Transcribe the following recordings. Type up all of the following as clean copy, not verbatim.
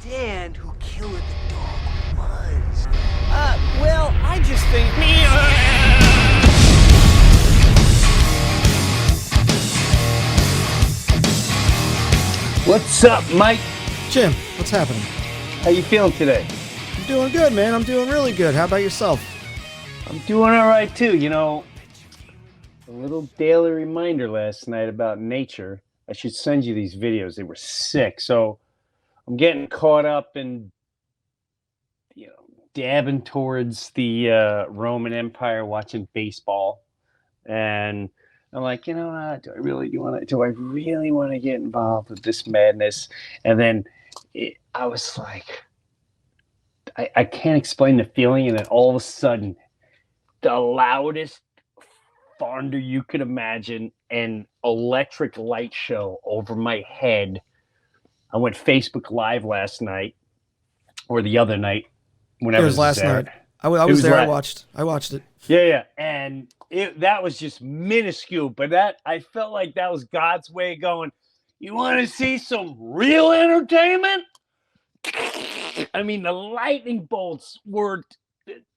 understand who Killer the Dog was. Well, I just think... What's up, Mike? Jim, what's happening? How you feeling today? I'm doing good, man. I'm doing really good. How about yourself? I'm doing all right, too. You know, a little daily reminder last night about nature. I should send you these videos. They were sick. So I'm getting caught up in, dabbing towards the Roman Empire, watching baseball. And I'm like, do I really want to get involved with this madness? And then I was like, I can't explain the feeling. And then all of a sudden, the loudest thunder you could imagine, an electric light show over my head. I went Facebook Live last night, or the other night, whenever it was last night. I was there. I watched it. Yeah, and that was just minuscule, but I felt like that was God's way of going, you want to see some real entertainment? I mean, the lightning bolts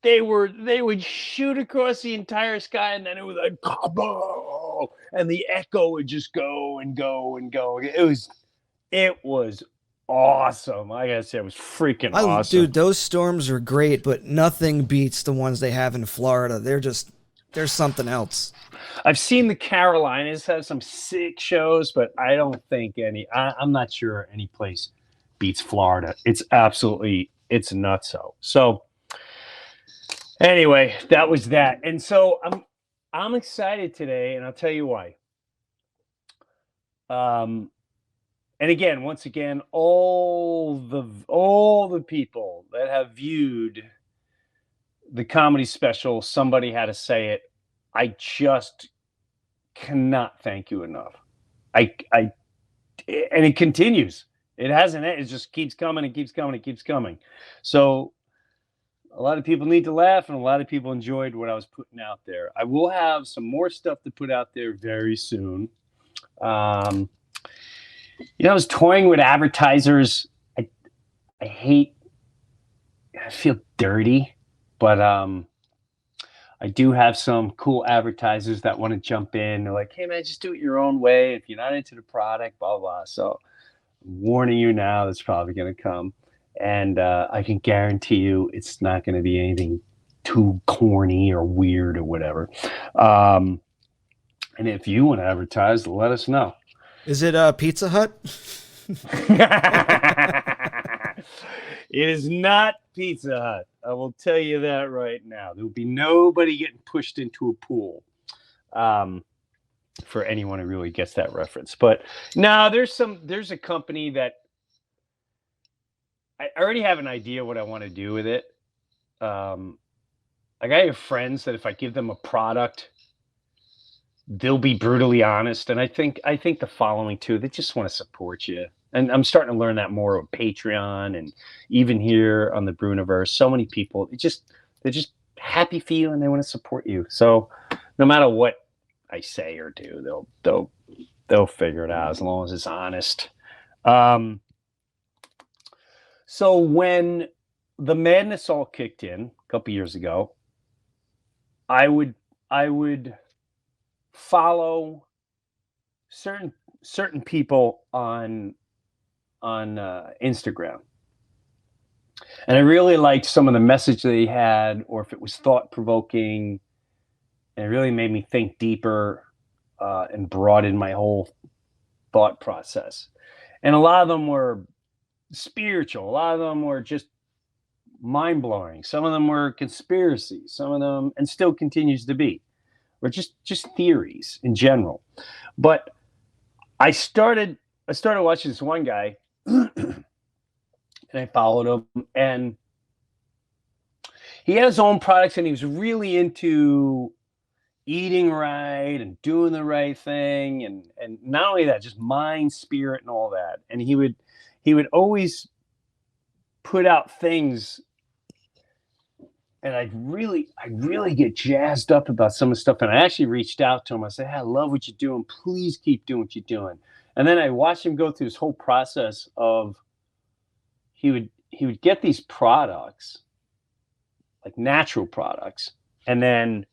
they would shoot across the entire sky, and then it was like, and the echo would just go and go and go. It was awesome. I gotta say, it was freaking awesome. Dude, those storms are great, but nothing beats the ones they have in Florida. They're something else. I've seen the Carolinas have some sick shows, but I don't think I'm not sure any place beats Florida. It's nutso. So anyway, that was that. And so I'm excited today, and I'll tell you why. And again, once again, all the people that have viewed the comedy special, Somebody Had to Say It, I just cannot thank you enough. And it continues. It hasn't. It just keeps coming and keeps coming and keeps coming. So a lot of people need to laugh, and a lot of people enjoyed what I was putting out there. I will have some more stuff to put out there very soon. I was toying with advertisers. I feel dirty, but I do have some cool advertisers that want to jump in. They're like, hey, man, just do it your own way. If you're not into the product, blah, blah. So I'm warning you now, that's probably going to come. And I can guarantee you it's not going to be anything too corny or weird or whatever. And if you want to advertise, let us know. Is it Pizza Hut? It is not Pizza Hut. I will tell you that right now. There will be nobody getting pushed into a pool. For anyone who really gets that reference. But no, there's a company that I already have an idea what I want to do with it. Like I have friends that if I give them a product, they'll be brutally honest. And I think the following too, they just want to support you. And I'm starting to learn that more with Patreon and even here on the Breuniverse. So many people, they're just happy for you and they want to support you. So no matter what I say or do, they'll figure it out as long as it's honest. So when the madness all kicked in a couple years ago, I would follow certain people on Instagram, and I really liked some of the message they had, or if it was thought provoking, and it really made me think deeper and broaden my whole thought process. And a lot of them were spiritual. A lot of them were just mind-blowing. Some of them were conspiracies. Some of them, and still continues to be, or just theories in general. But I started watching this one guy, and I followed him, and he had his own products, and he was really into eating right and doing the right thing, and not only that, just mind, spirit, and all that. And he would always put out things, and I really get jazzed up about some of the stuff. And I actually reached out to him. I said, hey, I love what you're doing. Please keep doing what you're doing. And then I watched him go through this whole process of he would get these products, like natural products, and I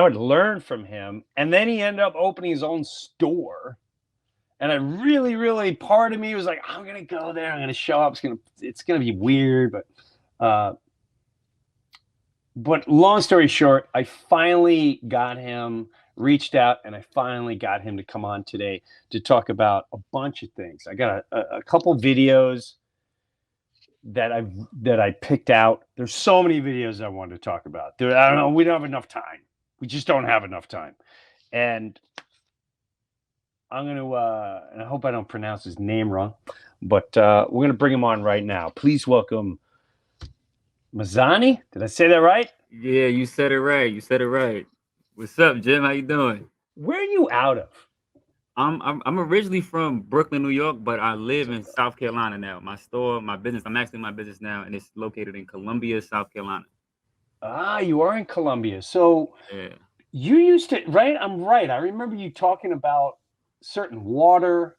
would learn from him, and then he ended up opening his own store. And I really, part of me was like, I'm gonna go there, I'm gonna show up, it's gonna be weird, but long story short, I finally got him, reached out, and I finally got him to come on today to talk about a bunch of things. I got a couple videos that I picked out. There's so many videos I wanted to talk about. I don't know, we don't have enough time. We just don't have enough time. And I'm going to, and I hope I don't pronounce his name wrong, but we're going to bring him on right now. Please welcome Mazani. Did I say that right? Yeah, you said it right. You said it right. What's up, Jim? How you doing? Where are you out of? I'm originally from Brooklyn, New York, but I live in South Carolina now. My business, I'm actually in my business now, and it's located in Columbia, South Carolina. Ah, you are in Columbia. So yeah. You used to, right? I'm right. I remember you talking about certain water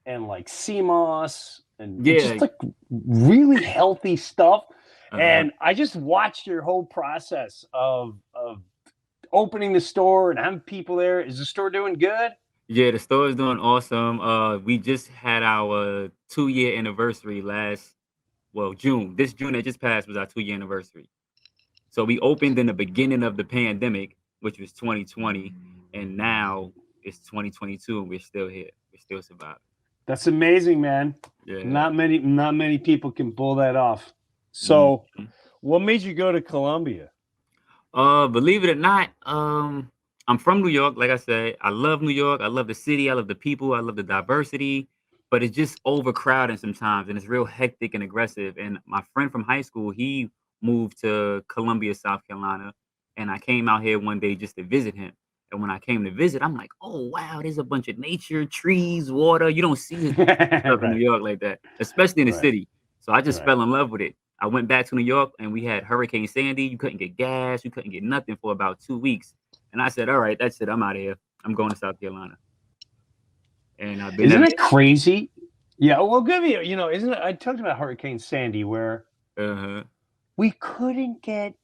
and like sea moss and just like really healthy stuff. And I just watched your whole process of opening the store and having people there. Is the store doing good? Yeah, the store is doing awesome. We just had our 2-year anniversary June. This June that just passed was our 2-year anniversary. So we opened in the beginning of the pandemic, which was 2020, and now it's 2022, and we're still here. We're still surviving. That's amazing, man. Yeah. Not many people can pull that off. So, what made you go to Columbia? Believe it or not, I'm from New York. Like I said, I love New York. I love the city. I love the people. I love the diversity. But it's just overcrowded sometimes, and it's real hectic and aggressive. And my friend from high school, he moved to Columbia, South Carolina, and I came out here one day just to visit him. And when I came to visit, I'm like, oh, wow, there's a bunch of nature, trees, water. You don't see stuff in New York like that, especially in the city. So I just fell in love with it. I went back to New York, and we had Hurricane Sandy. You couldn't get gas. You couldn't get nothing for about 2 weeks. And I said, all right, that's it. I'm out of here. I'm going to South Carolina. And I've been. Isn't it crazy? Yeah, we'll give you, isn't it? I talked about Hurricane Sandy where we couldn't get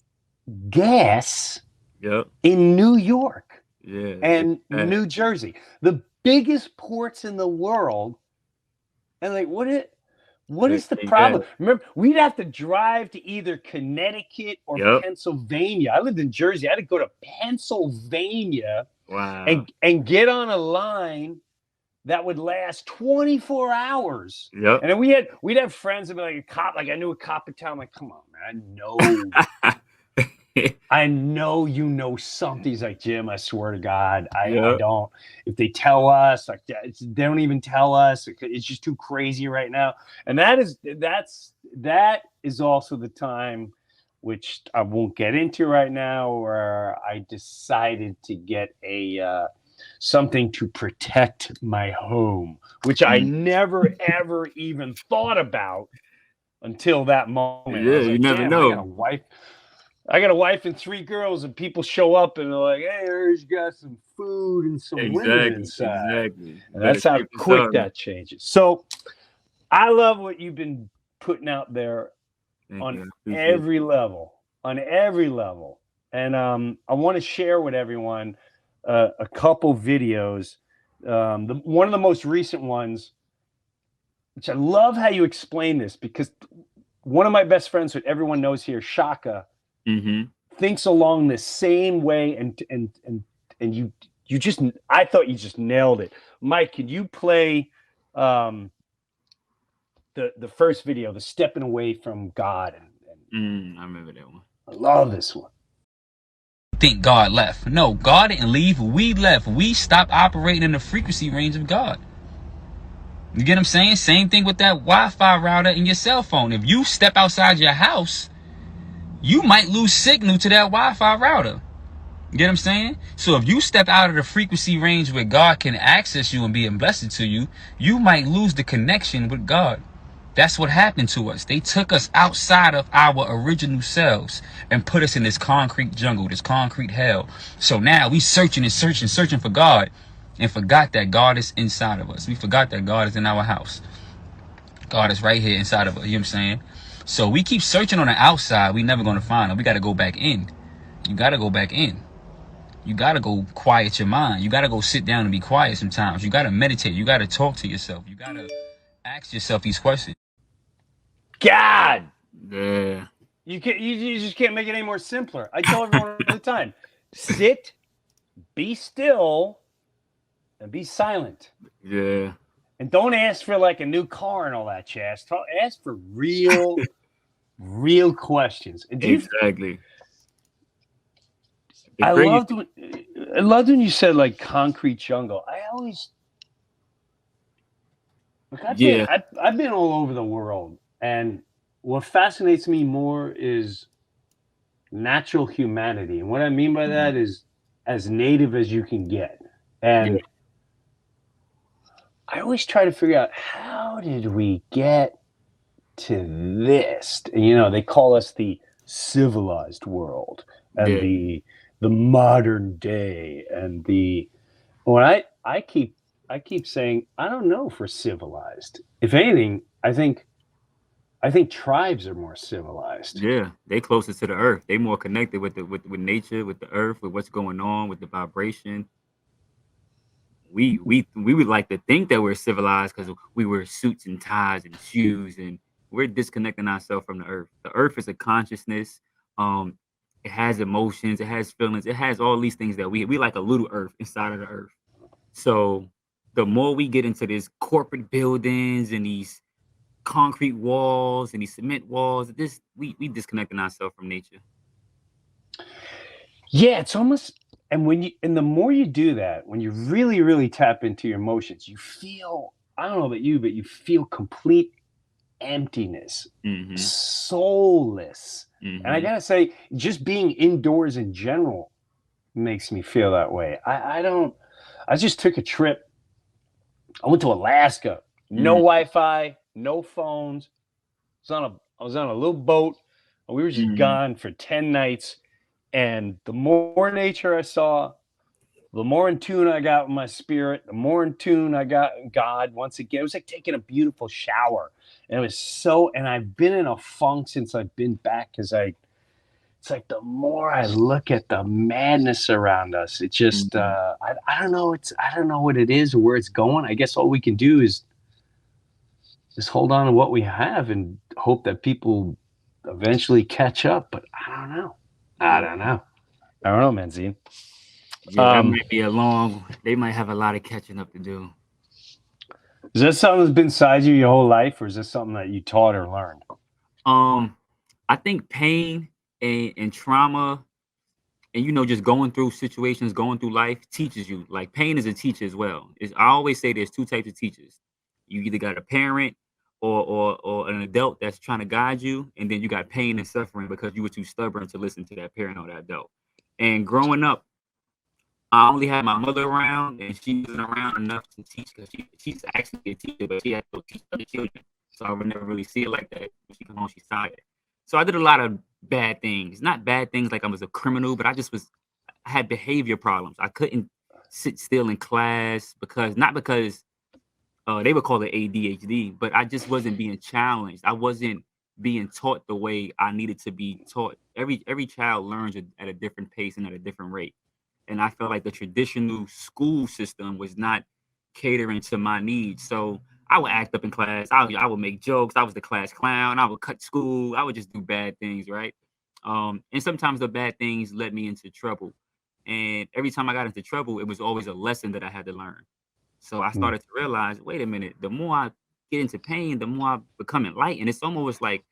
gas in New York and New Jersey, the biggest ports in the world. And like, what is the problem? Remember, we'd have to drive to either Connecticut or Pennsylvania. I lived in Jersey. I had to go to Pennsylvania and get on a line that would last 24 hours. And then we'd have friends that be like a cop. Like I knew a cop in town. I'm like, come on, man. I know you know something. He's like, Jim, I swear to God, I don't. If they tell us, like they don't even tell us. It's just too crazy right now. And that is also the time, which I won't get into right now, where I decided to get something to protect my home, which I never ever even thought about until that moment. Yeah, you never know. I got a wife and 3 girls, and people show up and they're like, hey, here's got some food and some women inside. Exactly. And that's how quick that changes. So I love what you've been putting out there on every level. And I want to share with everyone a couple videos. One of the most recent ones, which I love how you explain this, because one of my best friends that everyone knows here, Shaka, thinks along the same way, and you just, I thought you just nailed it. Mike, can you play the first video, the stepping away from God? I remember that one. I love this one. Think God left. No, God didn't leave. We left. We stopped operating in the frequency range of God. You get what I'm saying? Same thing with that Wi-Fi router in your cell phone. If you step outside your house, you might lose signal to that Wi-Fi router. You get what I'm saying? So if you step out of the frequency range where God can access you and be a blessing to you, you might lose the connection with God. That's what happened to us. They took us outside of our original selves and put us in this concrete jungle, this concrete hell. So now we searching for God, and forgot that God is inside of us. We forgot that God is in our house. God is right here inside of us. You know what I'm saying? So we keep searching on the outside. We never going to find him. We got to go back in. You got to go back in. You got to go quiet your mind. You got to go sit down and be quiet sometimes. You got to meditate. You got to talk to yourself. You got to ask yourself these questions. God, Yeah. you just can't make it any more simpler. I tell everyone all the time, sit, be still, and be silent. Yeah. And don't ask for like a new car and all that jazz. Ask for real questions. And Exactly. The I crazy- loved when you said like concrete jungle. I always look. I've been all over the world, and what fascinates me more is natural humanity. And what I mean by that is as native as you can get. And I always try to figure out, how did we get to this? You know, they call us the civilized world and the modern day, and when I keep saying, I don't know if we're civilized. If anything, I think tribes are more civilized. Yeah, they closer to the earth. They more connected with nature, with the earth, with what's going on, with the vibration. We would like to think that we're civilized because we wear suits and ties and shoes, and we're disconnecting ourselves from the earth. The earth is a consciousness. It has emotions, it has feelings, it has all these things that we like a little earth inside of the earth. So the more we get into these corporate buildings and these concrete walls and these cement walls, we disconnecting ourselves from nature. Yeah, it's almost, and the more you do that, when you really, really tap into your emotions, you feel, I don't know about you, but you feel complete emptiness, soulless. And I gotta say, just being indoors in general makes me feel that way. I just took a trip. I went to Alaska. No Wi-Fi, no phones. I was on a little boat, and we were just gone for 10 nights. And the more nature I saw, the more in tune I got with my spirit, the more in tune I got with God. Once again, it was like taking a beautiful shower. And it was and I've been in a funk since I've been back, because it's like the more I look at the madness around us, it just, I don't know. I don't know what it is or where it's going. I guess all we can do is just hold on to what we have and hope that people eventually catch up. But I don't know, Manzine. Yeah, that might be they might have a lot of catching up to do. Is that something that's been inside you your whole life, or is this something that you taught or learned? I think pain and trauma and, just going through situations, going through life teaches you. Like, pain is a teacher as well. I always say there's two types of teachers. You either got a parent or an adult that's trying to guide you, and then you got pain and suffering because you were too stubborn to listen to that parent or that adult. And growing up, I only had my mother around, and she wasn't around enough to teach, because she's actually a teacher, but she had to teach other children. So I would never really see it like that. When she come home, she's tired. So I did a lot of bad things. Not bad things like I was a criminal, but I had behavior problems. I couldn't sit still in class not because they would call it ADHD, but I just wasn't being challenged. I wasn't being taught the way I needed to be taught. Every child learns at a different pace and at a different rate. And I felt like the traditional school system was not catering to my needs. So I would act up in class. I would make jokes. I was the class clown. I would cut school. I would just do bad things, right? And sometimes the bad things led me into trouble. And every time I got into trouble, it was always a lesson that I had to learn. So I started to realize, wait a minute, the more I get into pain, the more I become enlightened. It's almost like,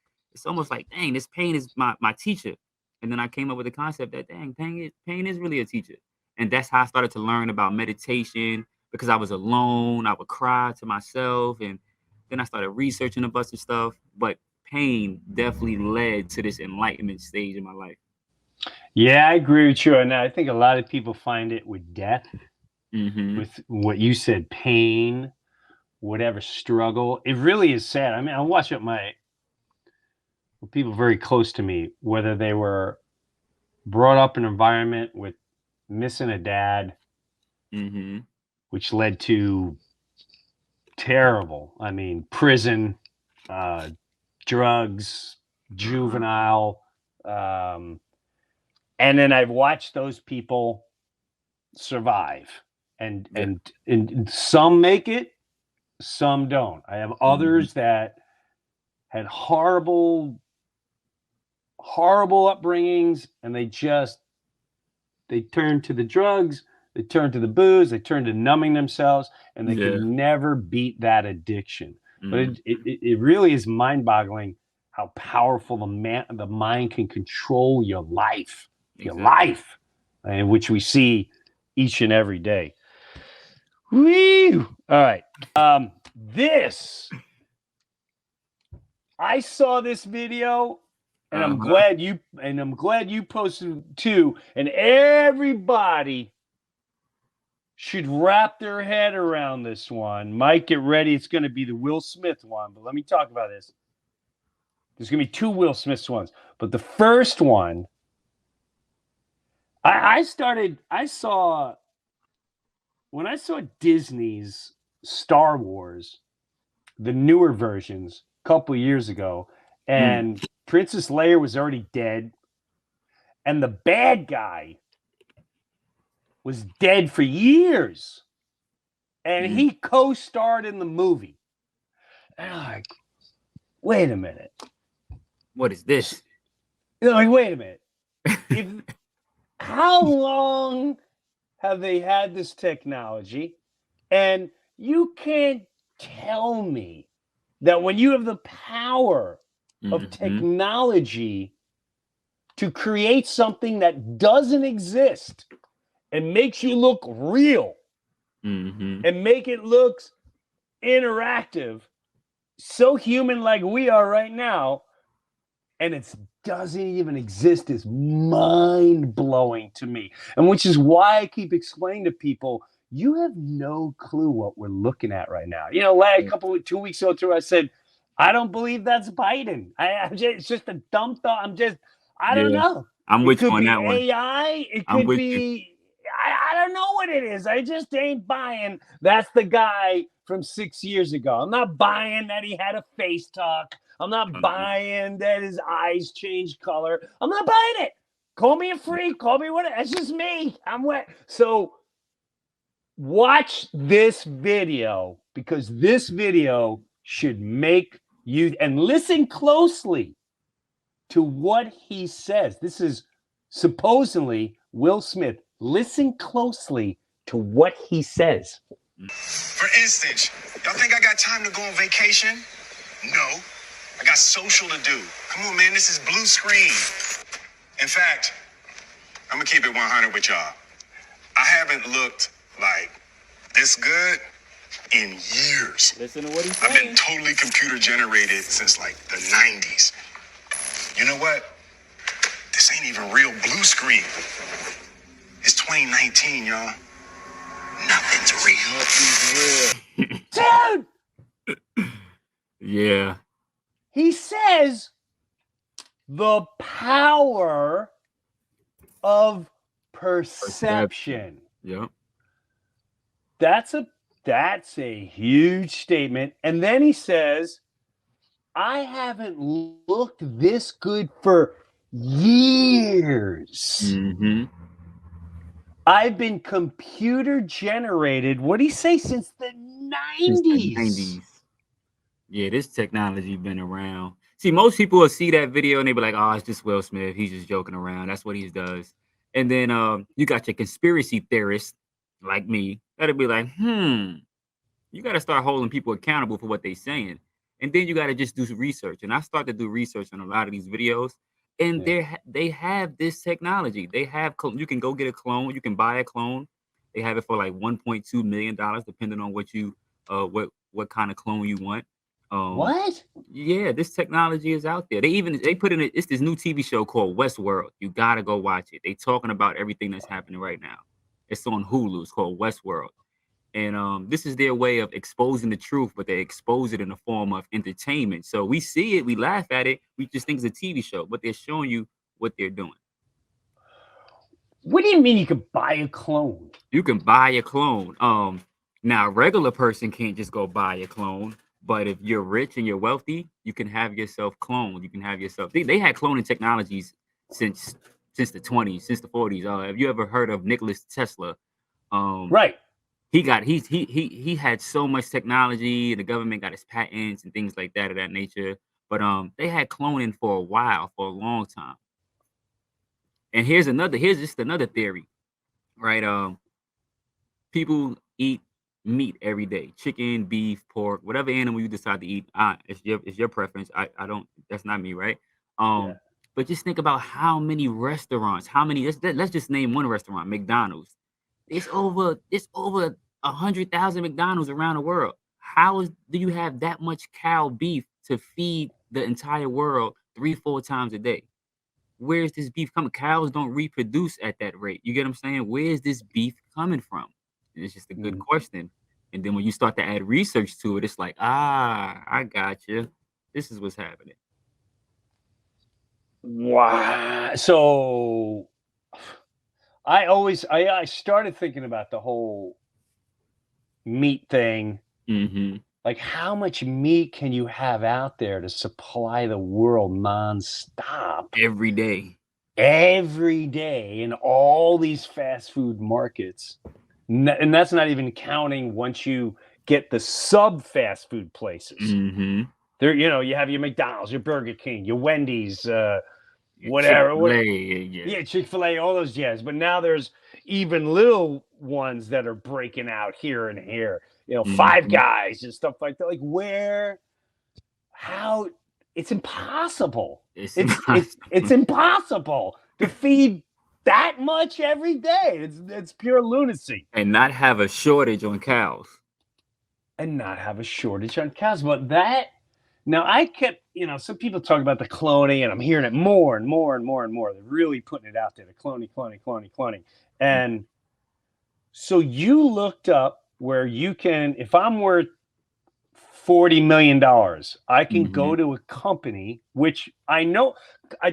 dang, this pain is my teacher. And then I came up with the concept that, dang, pain is really a teacher. And that's how I started to learn about meditation, because I was alone. I would cry to myself. And then I started researching a bunch of stuff. But pain definitely led to this enlightenment stage in my life. Yeah, I agree with you. And I think a lot of people find it with death, with what you said, pain, whatever struggle. It really is sad. I mean, I watch it with people very close to me, whether they were brought up in an environment with missing a dad, which led to terrible, prison, drugs, juvenile, and then I've watched those people survive, and some make it, some don't. I have others that had horrible upbringings, and they turn to the drugs, they turn to the booze, they turn to numbing themselves, and they could never beat that addiction. But it really is mind-boggling how powerful the mind can control your life, and which we see each and every day. Woo! All right. I saw this video, and I'm glad you posted it too. And everybody should wrap their head around this one. Mike, get ready. It's going to be the Will Smith one, but let me talk about this. There's going to be 2 Will Smith ones, but the first one, when I saw Disney's Star Wars, the newer versions, a couple of years ago, and Princess Leia was already dead, and the bad guy was dead for years, and he co-starred in the movie. And I'm like, wait a minute. What is this? Wait a minute. How long have they had this technology? And you can't tell me that when you have the power of technology to create something that doesn't exist and makes you look real and make it look interactive, so human like we are right now, and it doesn't even exist, is mind-blowing to me. And which is why I keep explaining to people, you have no clue what we're looking at right now. 2 weeks ago, I said, I don't believe that's Biden. It's just a dumb thought. I don't know. I'm with you on that one. AI. It could be, I don't know what it is. I just ain't buying that's the guy from 6 years ago. I'm not buying that he had a face talk. I'm not buying that his eyes changed color. I'm not buying it. Call me a freak. Call me whatever. That's just me. I'm wet. So watch this video, because this video should make you, and listen closely to what he says. This is supposedly Will Smith. Listen closely to what he says. For instance, y'all think I got time to go on vacation? No. I got social to do. Come on, man, this is blue screen. In fact, I'm gonna keep it 100 with y'all. I haven't looked like this good in years. Listen to what he's I've saying. been totally computer generated since like the 90s. You know what? This ain't even real blue screen. It's 2019, y'all. Nothing's real. Dude! Yeah. He says the power of perception. Yep. That's a huge statement. And then he says, I haven't looked this good for years. I've been computer generated. What did he say? Since the 90s. Yeah, this technology been around. See, most people will see that video and they be like, oh, it's just Will Smith. He's just joking around. That's what he does. And then you got your conspiracy theorists like me that'll be like, you got to start holding people accountable for what they're saying. And then you got to just do research. And I start to do research on a lot of these videos. And they have this technology. They have, you can go get a clone. You can buy a clone. They have it for like $1.2 million, depending on what you, what kind of clone you want. What? Yeah, this technology is out there. They put in it's this new TV show called Westworld. You gotta go watch it. They talking about everything that's happening right now. It's on Hulu. It's called Westworld. And this is their way of exposing the truth, but they expose it in the form of entertainment. So we see it, we laugh at it, we just think it's a TV show, but they're showing you what they're doing. What do you mean you can buy a clone? You can buy a clone. Now a regular person can't just go buy a clone, But if you're rich and you're wealthy, you can have yourself cloned. You can have yourself. They had cloning technologies since the 20s, since the 40s. Have you ever heard of Nikola Tesla? Right. He had so much technology, and the government got his patents and things like that of that nature. But they had cloning for a while, for a long time. And here's just another theory, right? People eat meat every day: chicken, beef, pork, whatever animal you decide to eat. It's your preference. I don't. That's not me, right? But just think about how many restaurants. Let's just name one restaurant: McDonald's. It's over 100,000 McDonald's around the world. Do you have that much cow beef to feed the entire world 3-4 times a day? Where's this beef coming? Cows don't reproduce at that rate. You get what I'm saying? Where's this beef coming from? And it's just a good question. And then when you start to add research to it, it's like, I got you. This is what's happening. Wow. So I started thinking about the whole meat thing. Mm-hmm. Like, how much meat can you have out there to supply the world nonstop Every day in all these fast food markets? And that's not even counting once you get the sub fast food places. Mm-hmm. There, you have your McDonald's, your Burger King, your Wendy's, whatever. Chick-fil-A, Chick-fil-A, all those jazz. But now there's even little ones that are breaking out here and here. Five Guys and stuff like that. Like how it's impossible. It's impossible to feed that much every day. It's pure lunacy. And not have a shortage on cows. But now I kept, some people talk about the cloning, and I'm hearing it more and more and more and more. They're really putting it out there, the cloning. And so you looked up where you can, if I'm worth $40 million, I can go to a company, which I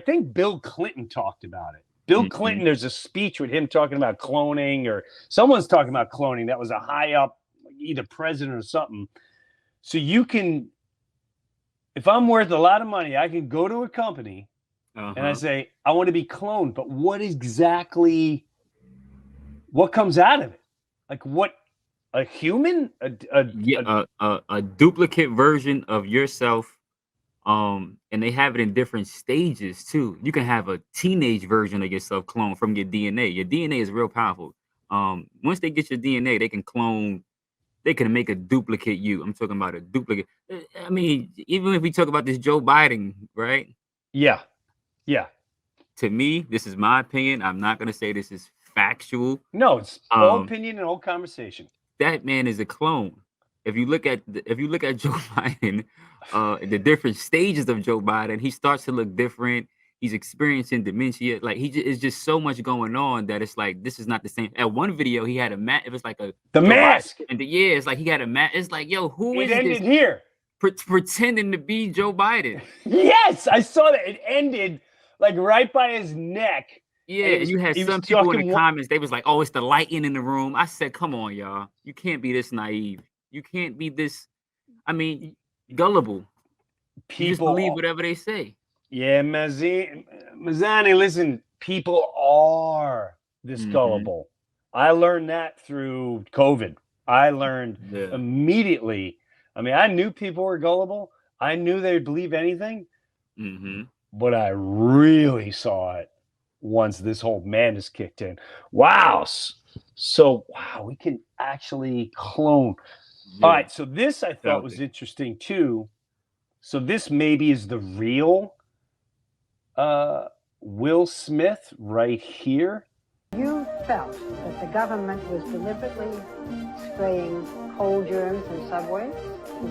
think Bill Clinton talked about it. Bill Clinton, there's a speech with him talking about cloning, or someone's talking about cloning. That was a high up, either president or something. So you can, if I'm worth a lot of money, I can go to a company and I say, I want to be cloned. But what comes out of it? Like what? A human? A duplicate version of yourself. And they have it in different stages too. You can have a teenage version of yourself cloned from your DNA. Your DNA is real powerful. Once they get your DNA, they can make a duplicate you. I'm talking about a duplicate. I mean, even if we talk about this Joe Biden, right? Yeah. To me, this is my opinion. I'm not going to say this is factual. No, it's all opinion and all conversation. That man is a clone. If you look at Joe Biden, the different stages of Joe Biden, he starts to look different. He's experiencing dementia. Like it's just so much going on that it's like this is not the same. At one video, he had a mask. It was like the mask, and it's like he had a mask. It's like, yo, who is ended this here pretending to be Joe Biden? Yes, I saw that. It ended like right by his neck. Yeah, and you had some people in the comments. They was like, "Oh, it's the lighting in the room." I said, "Come on, y'all. You can't be this naive. You can't be this. I mean, gullible. People just believe whatever they say." Yeah, Mazani, listen, people are this gullible. I learned that through COVID. I learned immediately. I mean, I knew people were gullible. I knew they'd believe anything. But I really saw it once this whole madness kicked in. Wow. So, we can actually clone. Yeah. All right. So this I thought was interesting too. So this maybe is the real Will Smith right here. You felt that the government was deliberately spraying cold germs in subways,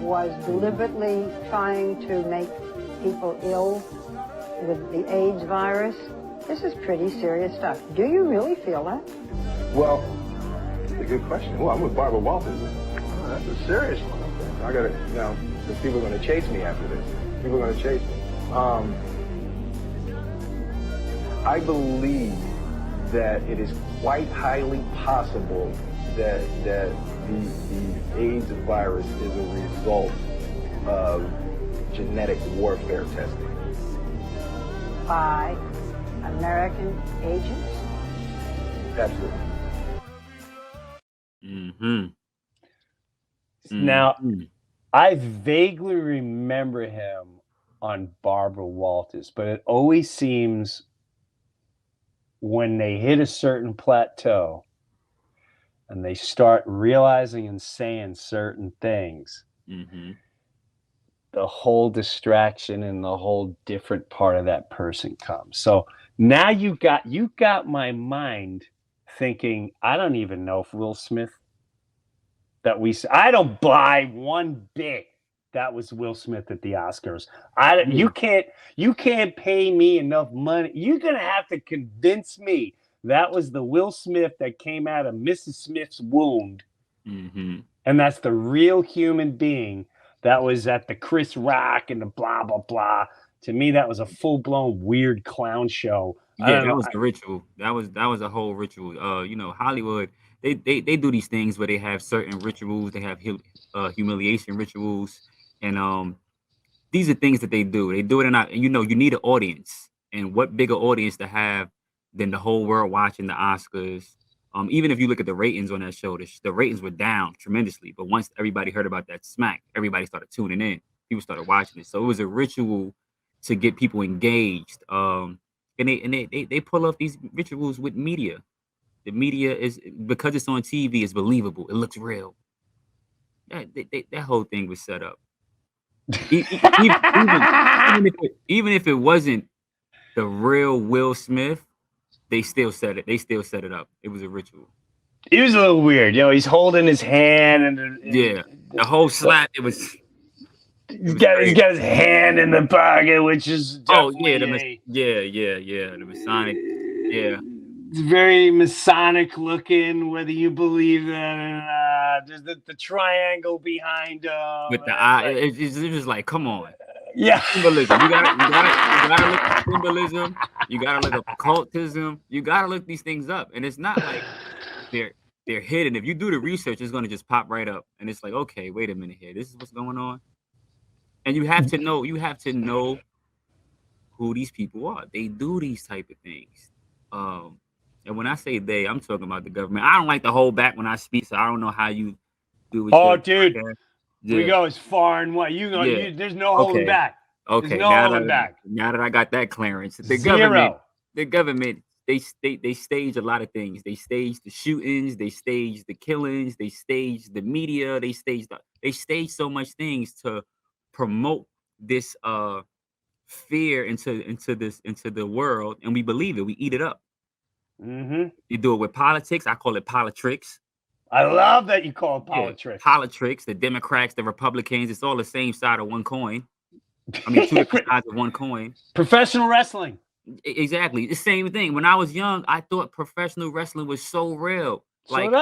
was deliberately trying to make people ill with the AIDS virus. This is pretty serious stuff. Do you really feel that? Well, that's a good question. Well, I'm with Barbara Walters. Oh, that's a serious one. I gotta, because people are going to chase me after this. People are going to chase me. I believe that it is quite highly possible that the AIDS virus is a result of genetic warfare testing? By American agents? Absolutely. Mm-hmm. Now, I vaguely remember him on Barbara Walters, but it always seems when they hit a certain plateau and they start realizing and saying certain things, Mm-hmm. the whole distraction and the whole different part of that person comes. So now you got my mind thinking, I don't even know if Will Smith I don't buy one bit that was Will Smith at the Oscars. You can't pay me enough money. You're gonna have to convince me that was the Will Smith that came out of Mrs. Smith's wound, Mm-hmm. and that's the real human being that was at the Chris Rock and the blah blah blah. To me, that was a full blown weird clown show. Yeah, that was the ritual. That was a whole ritual. Hollywood, they do these things where they have certain rituals. They have humiliation rituals, and these are things that they do. They do it you need an audience, and what bigger audience to have than the whole world watching the Oscars. Even if you look at the ratings on that show, the ratings were down tremendously. But once everybody heard about that smack, everybody started tuning in. People started watching it. So it was a ritual to get people engaged. And they pull off these rituals with media. The media is, because it's on TV, is believable. It looks real. That whole thing was set up. Even if it wasn't the real Will Smith, they still set it. They still set it up. It was a ritual. It was a little weird. He's holding his hand and the whole slap. He's got his hand in the pocket, which is the Masonic. Yeah, it's very Masonic looking. Whether you believe that or not, there's the triangle behind with the eye. It's just like, come on. Yeah, symbolism. You gotta look at symbolism. You gotta look up occultism. You gotta look these things up, and it's not like they're hidden. If you do the research, it's gonna just pop right up, and it's like, okay, wait a minute here. This is what's going on, and you have to know. You have to know who these people are. They do these type of things. And when I say they, I'm talking about the government. I don't like to hold back when I speak, so I don't know how you do it. Dude. Yeah. We go as far and what you go. Yeah. There's no holding back. Okay, there's no holding back. Now that I got that clearance, the government, they stage a lot of things. They stage the shootings, they stage the killings, they stage the media, they stage so much things to promote this fear into the world, and we believe it. We eat it up. Mm-hmm. You do it with politics. I call it politricks. I love that you call it politricks. Politricks, the Democrats, the Republicans, it's all the same side of one coin. I mean, two different sides of one coin. Professional wrestling. Exactly. The same thing. When I was young, I thought professional wrestling was so real. Like,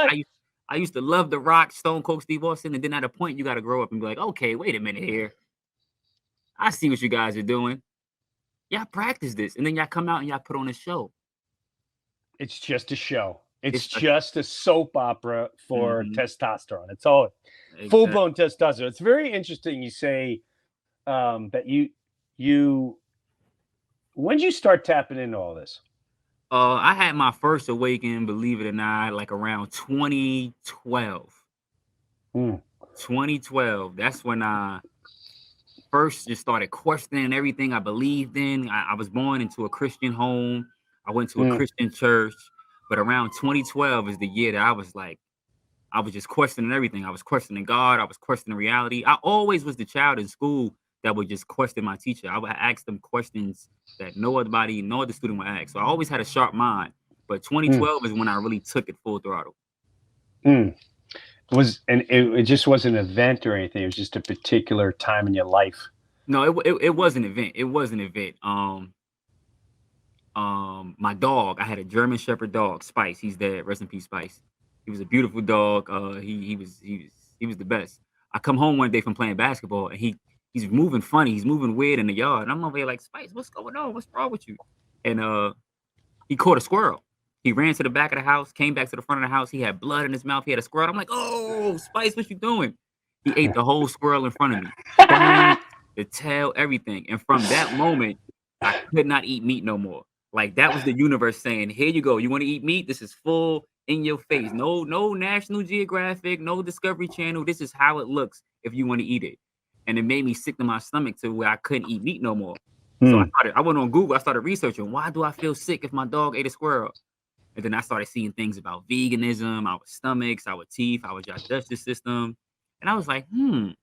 I used to love The Rock, Stone Cold Steve Austin, and then at a point, you got to grow up and be like, okay, wait a minute here. I see what you guys are doing. Y'all practice this, and then y'all come out and y'all put on a show. It's just a show. It's just a soap opera for testosterone. It's all full-blown testosterone. It's very interesting you say that you when did you start tapping into all this? I had my first awakening, believe it or not, like around 2012. 2012. That's when I first just started questioning everything I believed in. I was born into a Christian home. I went to a Christian church. But around 2012 is the year that I was just questioning everything. I was questioning God. I was questioning reality. I always was the child in school that would just question my teacher. I would ask them questions that no other student would ask. So I always had a sharp mind. But 2012 is when I really took it full throttle. It just wasn't an event or anything. It was just a particular time in your life. No, it was an event. It was an event. My dog, I had a German Shepherd dog, Spice. He's dead. Rest in peace, Spice. He was a beautiful dog. He was the best. I come home one day from playing basketball, and he's moving funny. He's moving weird in the yard. And I'm over here like, Spice, what's going on? What's wrong with you? And he caught a squirrel. He ran to the back of the house, came back to the front of the house. He had blood in his mouth. He had a squirrel. I'm like, oh, Spice, what you doing? He ate the whole squirrel in front of me. Bone, the tail, everything. And from that moment, I could not eat meat no more. Like that was the universe saying, here you go. You want to eat meat? This is full in your face. No National Geographic, no Discovery Channel. This is how it looks if you want to eat it. And it made me sick to my stomach to where I couldn't eat meat no more. So I went on Google. I started researching, why do I feel sick if my dog ate a squirrel? And then I started seeing things about veganism, our stomachs, our teeth, our digestive system. And I was like, Then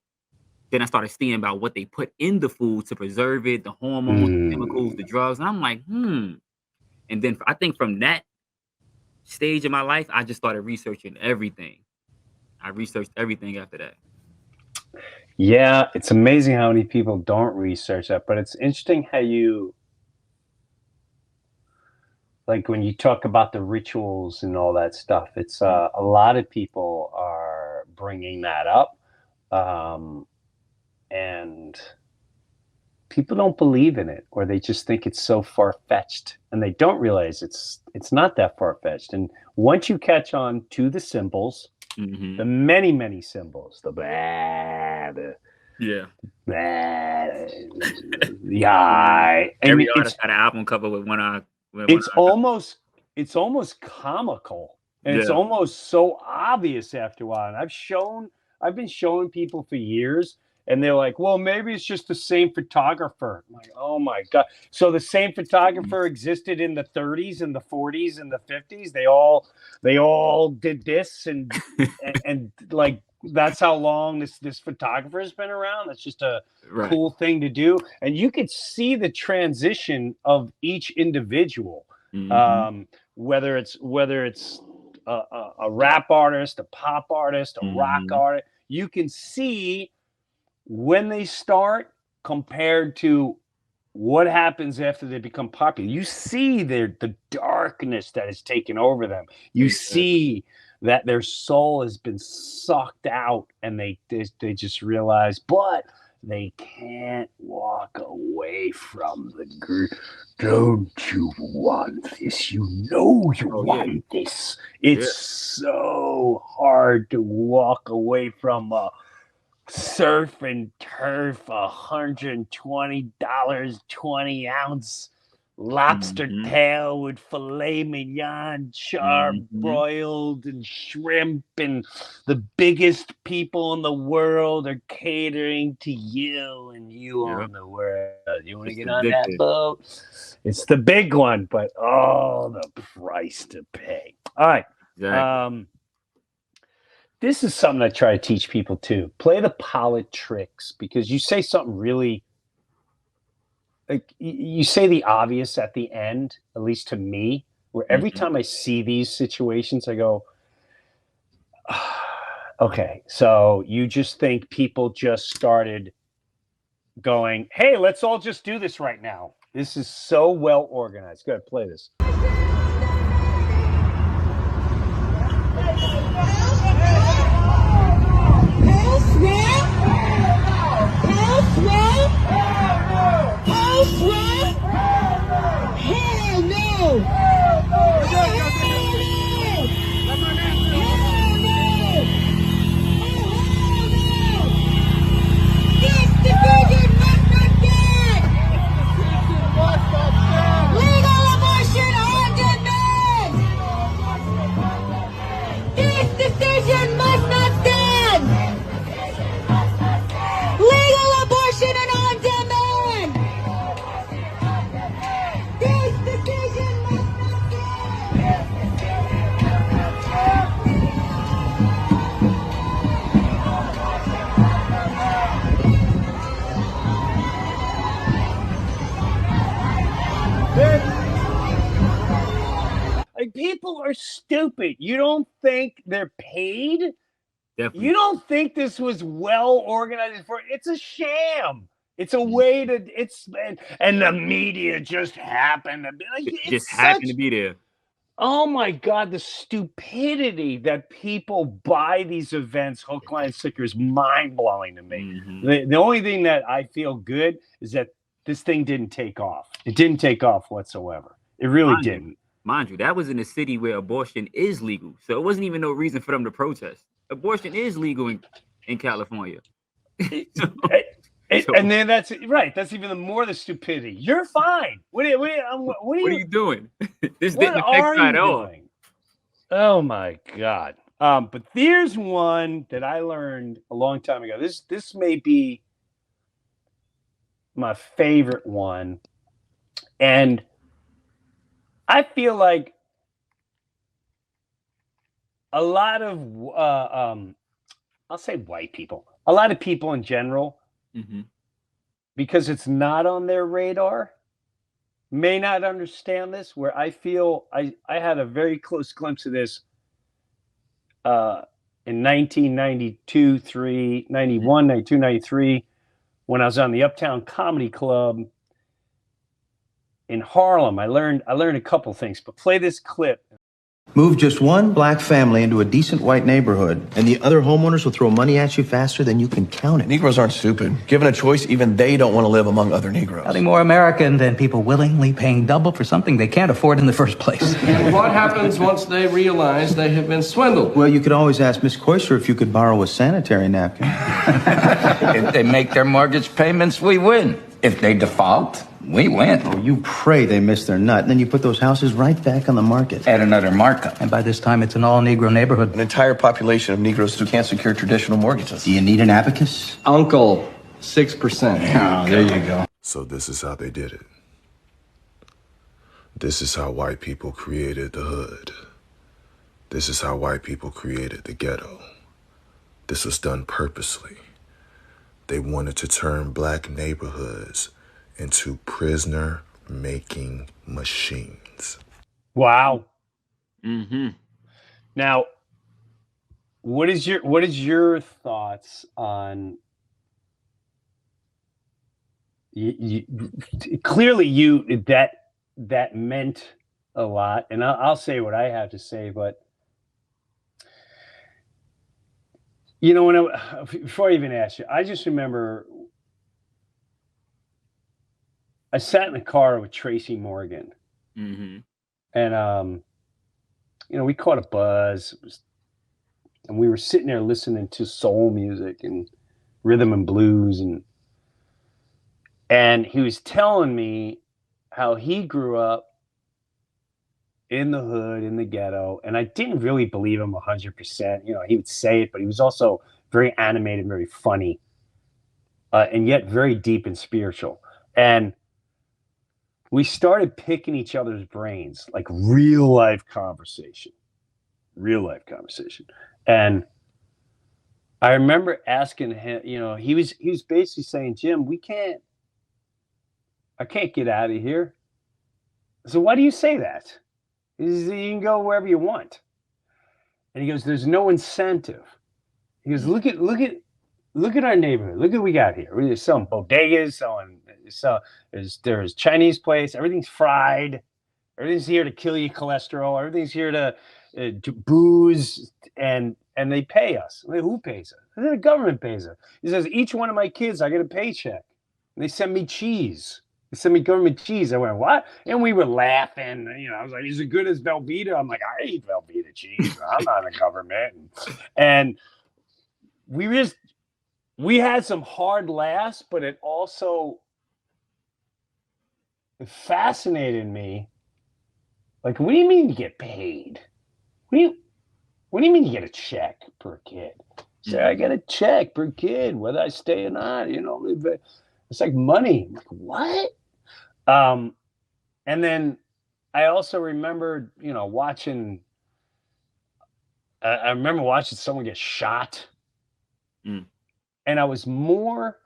I started seeing about what they put in the food to preserve it, the hormones, the chemicals, the drugs. And I'm like, And then I think from that stage in my life, I just started researching everything. I researched everything after that. Yeah, it's amazing how many people don't research that, but it's interesting how you, like when you talk about the rituals and all that stuff, it's a lot of people are bringing that up, and people don't believe in it, or they just think it's so far-fetched, and they don't realize it's not that far-fetched. And once you catch on to the symbols, the many symbols, the blah, the eye. Every artist had an album cover with one eye. It's almost comical, and it's almost so obvious after a while. And I've been showing people for years, and they're like, well, maybe it's just the same photographer. I'm like, oh my God. So the same photographer existed in the 30s and the 40s and the 50s. They all did this, and like, that's how long this photographer has been around. That's just a cool thing to do. And you could see the transition of each individual, whether it's a rap artist, a pop artist, a rock artist. You can see when they start compared to what happens after they become popular. You see the darkness that has taken over them. You see that their soul has been sucked out, and they just realize, but they can't walk away from the group. Don't you want this? You know you want this. It's so hard to walk away from a surf and turf, $120, 20-ounce lobster tail with filet mignon, charbroiled, and shrimp, and the biggest people in the world are catering to you, and you own the world. You want to get on that boat? It's the big one, but the price to pay. All right. Exactly. This is something I try to teach people too. Play the politics, because you say something really, like, you say the obvious at the end, at least to me, where every time I see these situations, I go, okay, so you just think people just started going, hey, let's all just do this right now. This is so well organized. Go ahead, play this. Hell no! This division must not stand! Legal abortion on demand! This decision must not stand! Legal abortion and on demand! This decision must not stand! Like, people are stupid. You don't think they're paid? Definitely. You don't think this was well organized? It's a sham. It's a way to, and the media just happened to be like, happened to be there. Oh my God, the stupidity that people buy these events, hook, line, sinker, is mind blowing to me. The only thing that I feel good is that this thing didn't take off. It didn't take off whatsoever. It really didn't. Mind you, that was in a city where abortion is legal. So it wasn't even no reason for them to protest. Abortion is legal in California. And then that's right. That's even more the stupidity. You're fine. What are you doing? This what didn't affect are you you at all. doing? Oh my God. But there's one that I learned a long time ago. This may be my favorite one. And I feel like a lot of I'll say white people, a lot of people in general, because it's not on their radar, may not understand this. Where I feel I had a very close glimpse of this in 1992, 3, 91, 92, 93, when I was on the Uptown Comedy Club in Harlem. I learned a couple things, but play this clip. Move just one black family into a decent white neighborhood, and the other homeowners will throw money at you faster than you can count it. Negroes aren't stupid. Given a choice, even they don't want to live among other Negroes. Nothing more American than people willingly paying double for something they can't afford in the first place. And what happens once they realize they have been swindled? Well, you could always ask Miss Koister if you could borrow a sanitary napkin. If they make their mortgage payments, we win. If they default, we win. Oh, you pray they miss their nut, and then you put those houses right back on the market. At another markup. And by this time, it's an all-Negro neighborhood. An entire population of Negroes who can't secure traditional mortgages. Do you need an abacus? Uncle, 6%. Oh, there you go. So this is how they did it. This is how white people created the hood. This is how white people created the ghetto. This was done purposely. They wanted to turn black neighborhoods into prisoner-making machines. Wow. Now, what is your thoughts on? Clearly, that meant a lot, and I'll say what I have to say, but. You know, before I even ask you, I just remember I sat in the car with Tracy Morgan, and you know, we caught a buzz, and we were sitting there listening to soul music and rhythm and blues, and he was telling me how he grew up in the hood, in the ghetto, and I didn't really believe him 100%. You know, he would say it, but he was also very animated, very funny, and yet very deep and spiritual. And we started picking each other's brains, like real life conversation. And I remember asking him, you know, he was basically saying, Jim, I can't get out of here. So why do you say that? You can go wherever you want. And he goes, there's no incentive. He goes, look at our neighborhood. Look at what we got here. There's some bodegas, there's Chinese place. Everything's fried. Everything's here to kill your cholesterol. Everything's here to booze, and they pay us. Who pays us? The government pays us. He says, each one of my kids, I get a paycheck. And they send me cheese. They sent me government cheese. I went, what? And we were laughing. You know, I was like, is it good as Velveeta? I'm like, I eat Velveeta cheese. I'm not in the government. And we had some hard laughs, but it also fascinated me. Like, what do you mean you get paid? What do you mean you get a check per kid? Say, I get a check per kid, whether I stay or not. You know, it's like money. I'm like, what? And then I also remembered, you know, I remember watching someone get shot. And I was more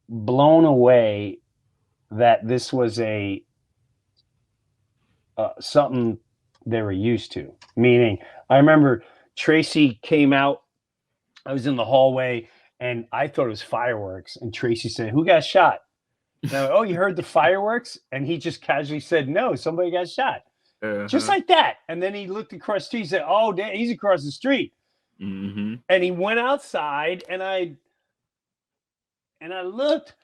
blown away that this was something they were used to. Meaning, I remember Tracy came out. I was in the hallway, and I thought it was fireworks. And Tracy said, "Who got shot?" And I went, "Oh, you heard the fireworks?" And he just casually said, "No, somebody got shot." Just like that. And then he looked across the street. He said, "Oh, damn, he's across the street." And he went outside, and I looked.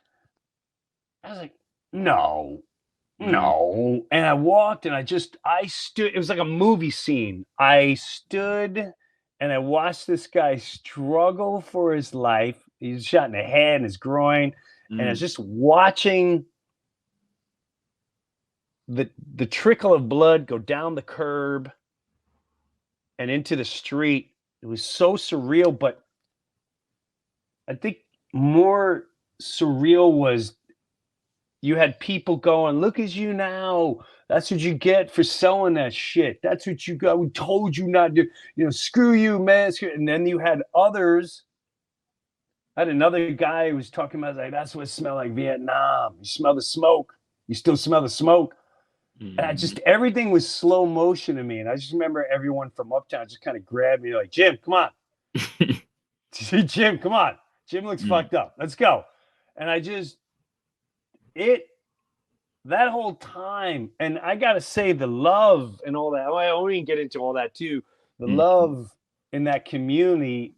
I was like, "No, No. And I walked and I stood. It was like a movie scene. I stood and I watched this guy struggle for his life. He was shot in the head and his groin. And I was just watching the trickle of blood go down the curb and into the street. It was so surreal, but I think more surreal was you had people going, look at you now. That's what you get for selling that shit. That's what you got. We told you not to, screw you, man. And then you had others. I had another guy who was talking about, like, that's what it smelled like, Vietnam. You smell the smoke. You still smell the smoke. And everything was slow motion to me. And I just remember everyone from Uptown just kind of grabbed me like, Jim, come on. Jim, come on. Jim looks fucked up. Let's go. And that whole time, and I got to say the love and all that, I only get into all that too. The love in that community,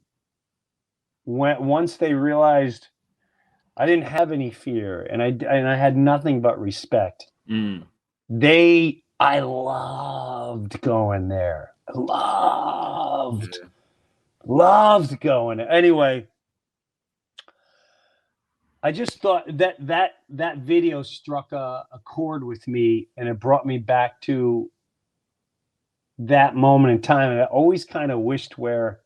once they realized I didn't have any fear and I had nothing but respect. I loved going there. Loved going there. Anyway, I just thought that video struck a chord with me, and it brought me back to that moment in time. And I always kind of wished where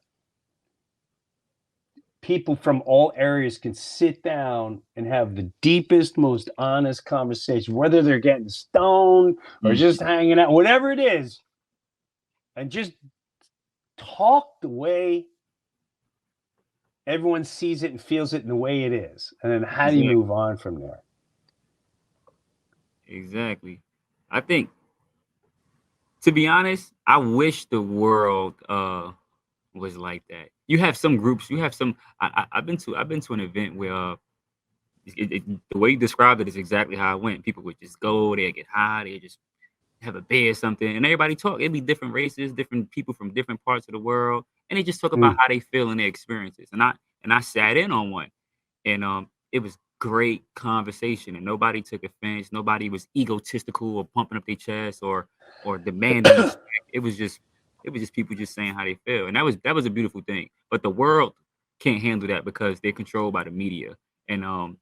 people from all areas can sit down and have the deepest, most honest conversation, whether they're getting stoned or just hanging out, whatever it is, and just talk the way everyone sees it and feels it in the way it is. And then how do you move on from there? Exactly. I think, to be honest, I wish the world was like that. You have some groups. You have some. I've been to an event where the way you described it is exactly how it went. People would just go, they get high, they just have a beer or something, and everybody talk. It'd be different races, different people from different parts of the world, and they just talk about how they feel and their experiences. And I sat in on one, and it was great conversation, and nobody took offense. Nobody was egotistical or pumping up their chest or demanding respect. It was just people just saying how they feel, and that was a beautiful thing. But the world can't handle that because they're controlled by the media. And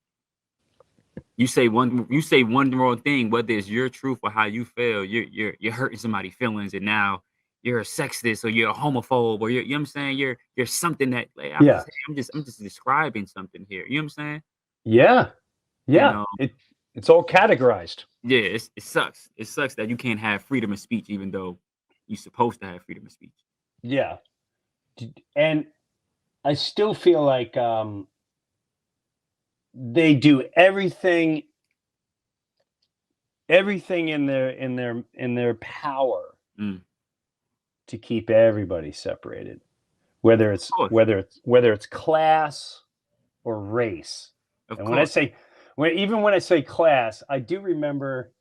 you say one wrong thing, whether it's your truth or how you feel, you're hurting somebody's feelings, and now you're a sexist or you're a homophobe or you know what I'm saying, you're something that, like, I'm just describing something here. You know what I'm saying? Yeah. It's all categorized. Yeah, it sucks. It sucks that you can't have freedom of speech, even though you're supposed to have freedom of speech. Yeah. And I still feel like they do everything in their power to keep everybody separated, whether it's class or race. And when I say class, I do remember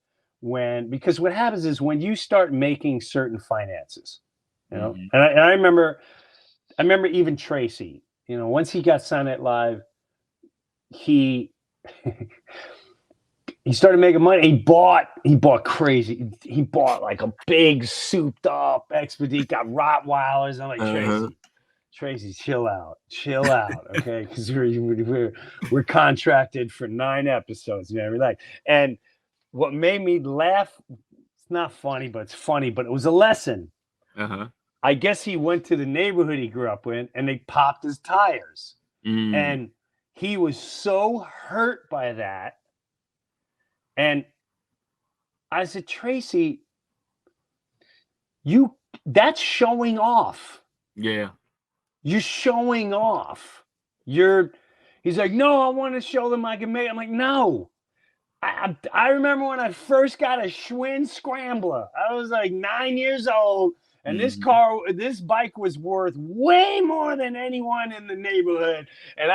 because what happens is when you start making certain finances, and I remember even Tracy, once he got Saturday Night Live, he started making money. He bought crazy. He bought like a big souped up Expedite, got Rottweilers. I'm like, Tracy, chill out, okay? Because we're contracted for 9 episodes, man. Relax. And what made me laugh, it's not funny, but it's funny, but it was a lesson. I guess he went to the neighborhood he grew up in, and they popped his tires. And he was so hurt by that. And I said, Tracy, that's showing off. Yeah. You're showing off. He's like, no, I want to show them I can make it. I'm like, no. I remember when I first got a Schwinn Scrambler. I was like 9 years old, and this bike was worth way more than anyone in the neighborhood. And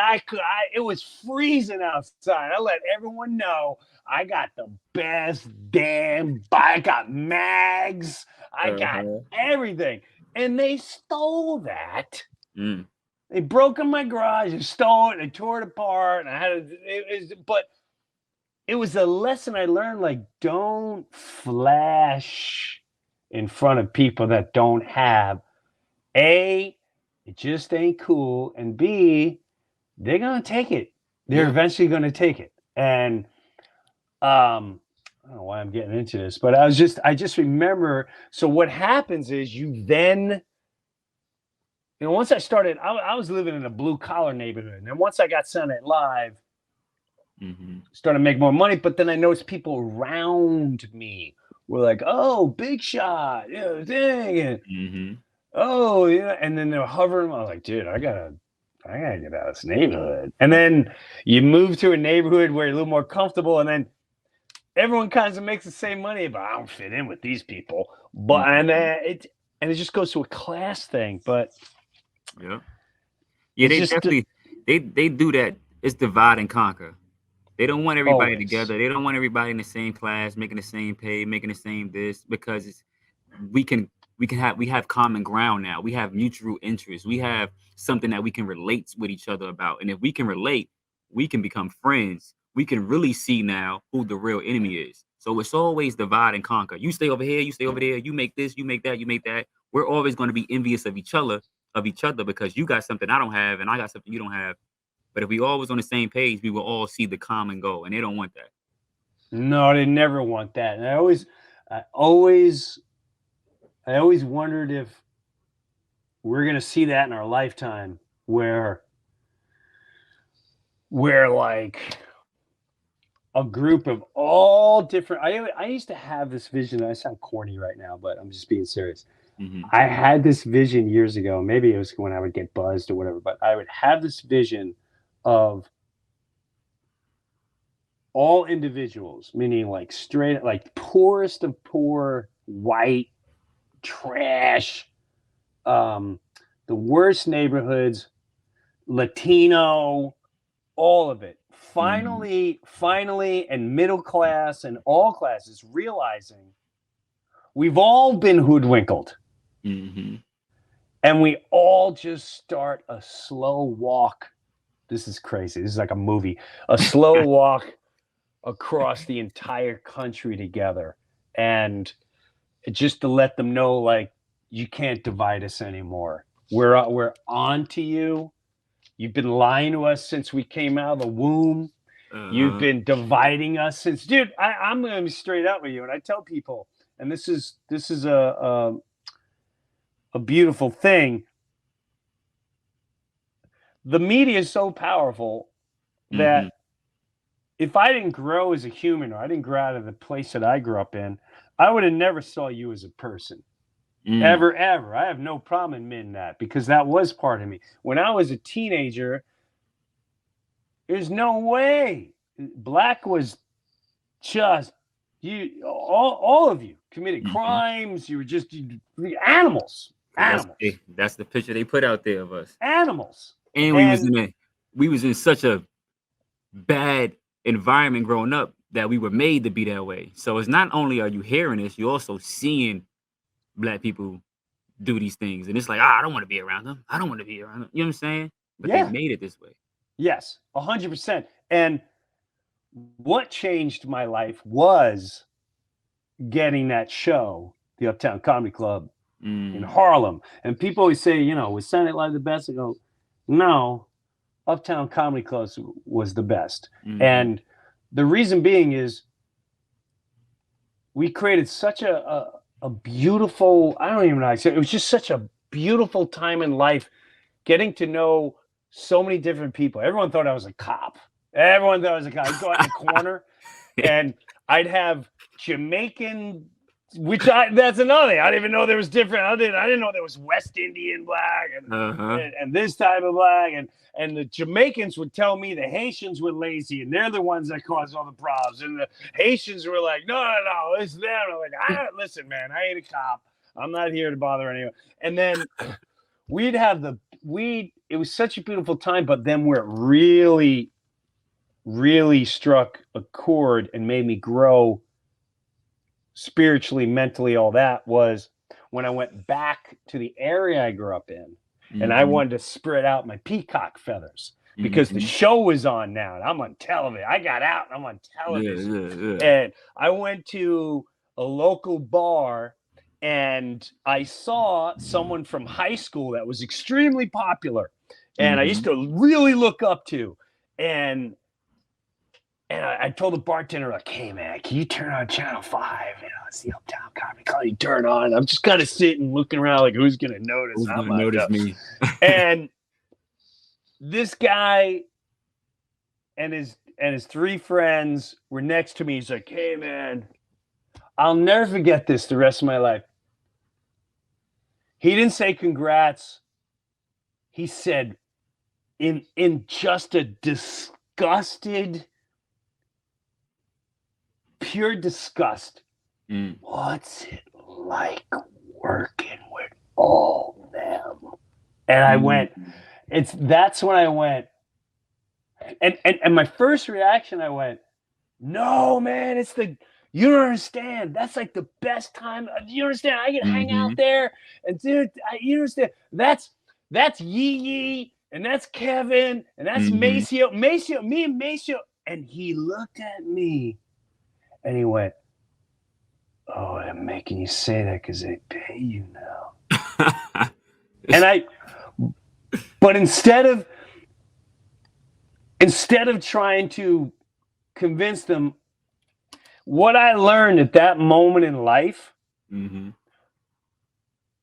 it was freezing outside. I let everyone know I got the best damn bike. I got mags. I got everything. And they stole that. They broke in my garage and stole it and tore it apart. And but it was a lesson I learned, like, don't flash in front of people that don't have. A, it just ain't cool. And B, they're going to take it. They're eventually going to take it. And I don't know why I'm getting into this, but I just remember. So what happens is you then, once I started, I was living in a blue collar neighborhood. And then once I got Saturday Night Live, started to make more money. But then I noticed people around me were like, oh, big shot. Yeah, dang it. Oh, yeah. And then they're hovering. I was like, dude, I gotta get out of this neighborhood. And then you move to a neighborhood where you're a little more comfortable, and then everyone kind of makes the same money, but I don't fit in with these people. But and it just goes to a class thing. But yeah, they definitely they do that. It's divide and conquer. They don't want everybody together. They don't want everybody in the same class, making the same pay, making the same this, because we have common ground now. We have mutual interests. We have something that we can relate with each other about. And if we can relate, we can become friends. We can really see now who the real enemy is. So it's always divide and conquer. You stay over here, you stay over there, you make this, you make that, you make that. We're always going to be envious of each other because you got something I don't have and I got something you don't have. But if we always on the same page, we will all see the common goal, and they don't want that. No, they never want that. And I always wondered if we're going to see that in our lifetime, where like a group of all different. I used to have this vision. I sound corny right now, but I'm just being serious. I had this vision years ago. Maybe it was when I would get buzzed or whatever, but I would have this vision of all individuals, meaning like straight, like poorest of poor, white, trash, the worst neighborhoods, Latino, all of it. Finally, and middle class and all classes realizing we've all been hoodwinkled. And we all just start a slow walk. This is crazy. This is like a movie. A slow walk across the entire country together. And just to let them know, like, you can't divide us anymore. We're on to you. You've been lying to us since we came out of the womb. You've been dividing us since, dude, I'm going to be straight up with you. And I tell people, and this is a beautiful thing. The media is so powerful that if I didn't grow as a human, or I didn't grow out of the place that I grew up in, I would have never saw you as a person. Ever. I have no problem admitting that, because that was part of me. When I was a teenager, there's no way. Black was just, you, all of you committed crimes. You were just animals. That's the picture they put out there of us. Animals. And we was in such a bad environment growing up that we were made to be that way. So it's not only are you hearing this, you're also seeing Black people do these things. And it's like, I don't want to be around them. I don't want to be around them. You know what I'm saying? But they made it this way. Yes, 100%. And what changed my life was getting that show, the Uptown Comedy Club in Harlem. And people always say, was Saturday Night Live the best? I go, no, Uptown Comedy Club was the best. And the reason being is we created such a beautiful, I don't even know how to say it. It was just such a beautiful time in life, getting to know so many different people. Everyone thought I was a cop. I'd go out in the corner and I'd have Jamaican, that's another thing. I didn't even know there was different. I didn't know there was West Indian black and this type of black. And the Jamaicans would tell me the Haitians were lazy and they're the ones that caused all the problems. And the Haitians were like, no, it's them. I'm like, listen, man, I ain't a cop. I'm not here to bother anyone. And then it was such a beautiful time, but then where it really, really struck a chord and made me grow spiritually, mentally, all that, was when I went back to the area I grew up in and I wanted to spread out my peacock feathers. because the show was on now, and I'm on television. I got out, and I'm on television. Yeah. And I went to a local bar, and I saw someone from high school that was extremely popular, and I used to really look up to. And I told the bartender, like, hey, man, can you turn on Channel 5? You know, it's the Uptown Comedy Club. You turn on. I'm just kind of sitting, looking around like, who's going to notice? Who's going to notice me? And this guy and his three friends were next to me. He's like, hey, man, I'll never forget this the rest of my life. He didn't say congrats. He said, in just a disgusted, pure disgust, what's it like working with all them? And I went, that's when I went, and my first reaction, I went, no, man, you don't understand. That's like the best time. You understand? I can hang out there, and dude, you understand? That's Yee, and that's Kevin, and that's Maceo, me and Maceo. And he looked at me, and he went, oh, I'm making you say that because they pay you now. But instead of trying to convince them, what I learned at that moment in life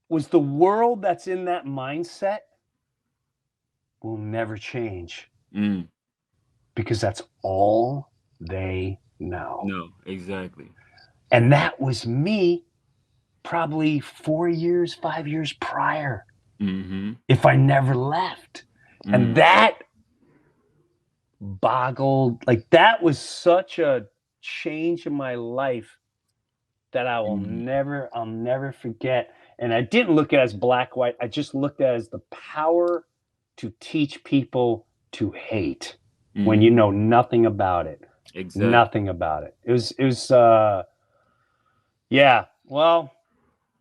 was the world that's in that mindset will never change because that's all they know. No, exactly. And that was me probably 5 years prior, if I never left. And that boggled, like, that was such a change in my life that I'll never forget. And I didn't look at it as black, white. I just looked at it as the power to teach people to hate when you know nothing about it. Exactly. Nothing about it. It was yeah. Well,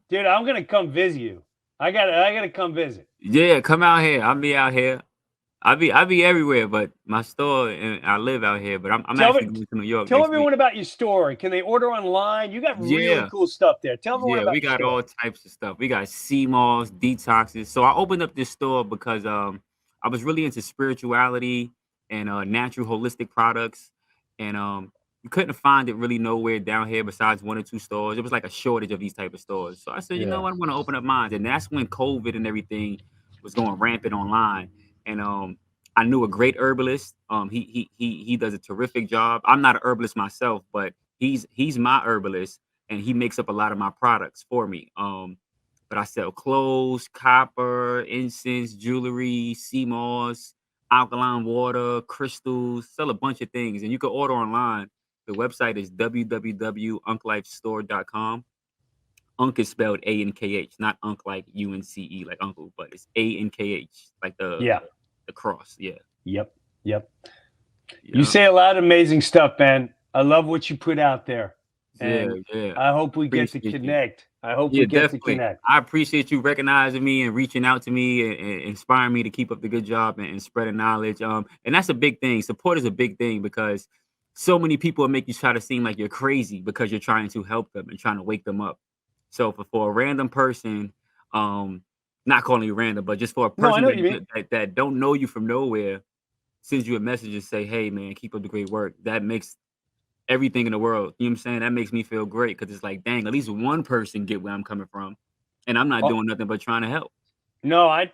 dude, I'm gonna come visit you. I gotta come visit. Yeah, come out here. I'll be out here. I'll be everywhere, but my store, and I live out here, but I'm actually going to New York. Tell everyone about your store. Can they order online? You got really cool stuff there. Tell everyone about we your got store. all types of stuff. We got sea malls, detoxes. So I opened up this store because I was really into spirituality and natural holistic products, and you couldn't find it really nowhere down here besides 1 or 2 stores. It was like a shortage of these type of stores. So I said, you know what, I'm going to open up mine, and that's when COVID and everything was going rampant online. And I knew a great herbalist. He does a terrific job. I'm not an herbalist myself, but he's my herbalist, and he makes up a lot of my products for me. But I sell clothes, copper, incense, jewelry, sea moss, alkaline water, crystals, sell a bunch of things. And you can order online. The website is www.unklifestore.com. Unk is spelled A-N-K-H, not Unk like U-N-C-E, like uncle, but it's A-N-K-H, like the cross. Yeah. Yep. You say a lot of amazing stuff, man. I love what you put out there. And I hope we get to connect. I hope we get to connect. I appreciate you recognizing me and reaching out to me and inspiring me to keep up the good job and spreading knowledge. And that's a big thing. Support is a big thing because so many people will make you try to seem like you're crazy because you're trying to help them and trying to wake them up. So for a random person, not calling you random, but just for a person that don't know you from nowhere, sends you a message and say, hey, man, keep up the great work. That makes everything in the world. You know what I'm saying? That makes me feel great because it's like, dang, at least one person get where I'm coming from. And I'm not doing nothing but trying to help. No, I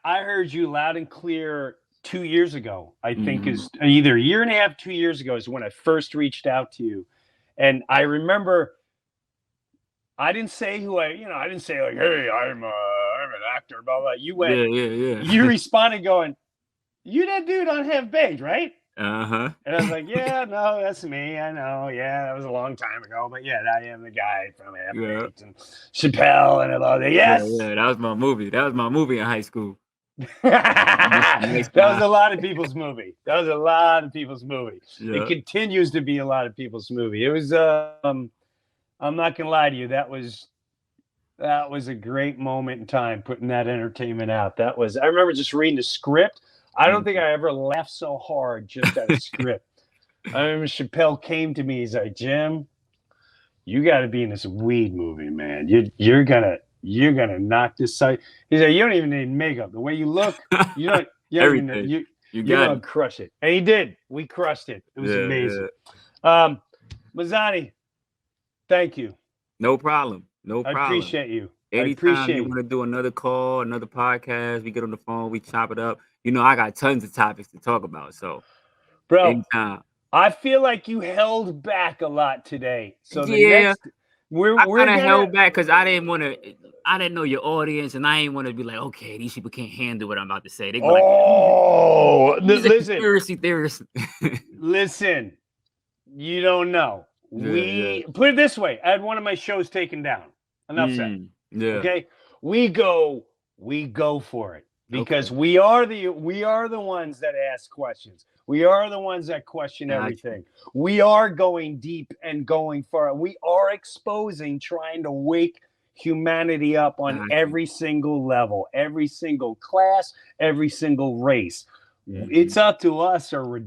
heard you loud and clear 2 years ago. I think is either a year and a half, 2 years ago is when I first reached out to you. And I remember I didn't say I didn't say like, hey, I'm an actor, blah, blah. You went, you responded going, you that dude on Have Baked, right? Uh-huh. And I was like, yeah, no, that's me. I know. Yeah, that was a long time ago. But yeah, I am the guy from Have Baked and Chappelle and all that. Yes. Yeah, that was my movie. That was my movie in high school. That was a lot of people's movie. It continues to be a lot of people's movie. It was I'm not gonna lie to you, that was a great moment in time putting that entertainment out. I remember just reading the script. I don't think I ever laughed so hard just at a script. I remember Chappelle came to me. He's like, Jim, you got to be in this weed movie, man. You're gonna knock this side. He said, you don't even need makeup. The way you look, you don't Everything. you're got gonna it. crush it. And he did. We crushed it. It was amazing. Mazani, thank you. No problem. No I problem. appreciate you. Anytime you want to do another call, another podcast, we get on the phone, we chop it up. You know, I got tons of topics to talk about. So, bro, anytime. I feel like you held back a lot today. So I we're kind of held back because I didn't know your audience, and I didn't want to be like, okay, these people can't handle what I'm about to say. They go listen, conspiracy theorists. Listen, you don't know. Put it this way: I had one of my shows taken down. Enough said. Yeah. Okay. We go for it because we are the ones that ask questions. We are the ones that question everything. We are going deep and going far. We are exposing, trying to wake humanity up on every single level, every single class, every single race. It's up to us or